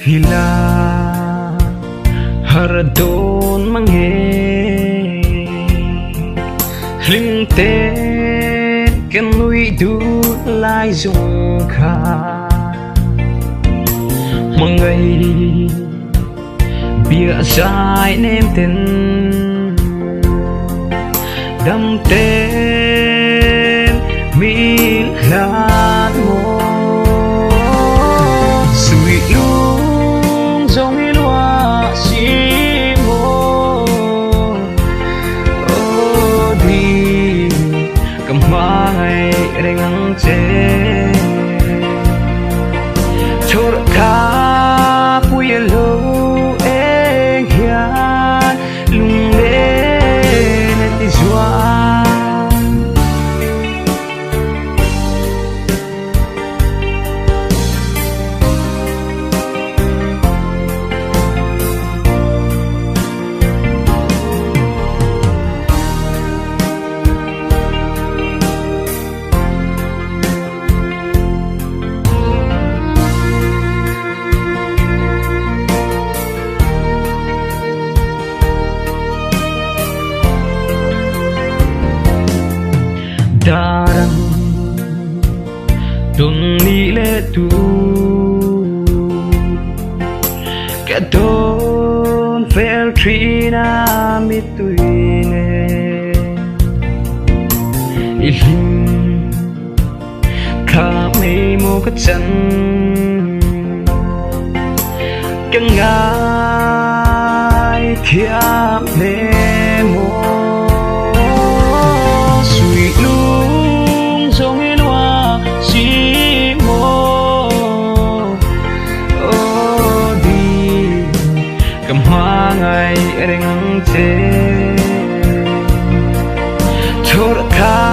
hila haradon manghe linh tên ken nuôi du lai dung kha mọi người bia dài nem tên đâm tên mi khát mô sủi lung giống như loa xí mô ô đi cầm mai để ngăn chế cho được khá vui lâu em hiền lung lên thì doa darang dong nile tu kadon fair trina mituine ilin kami mo kachan kengai thiam ne mo ngày rình chế cho đã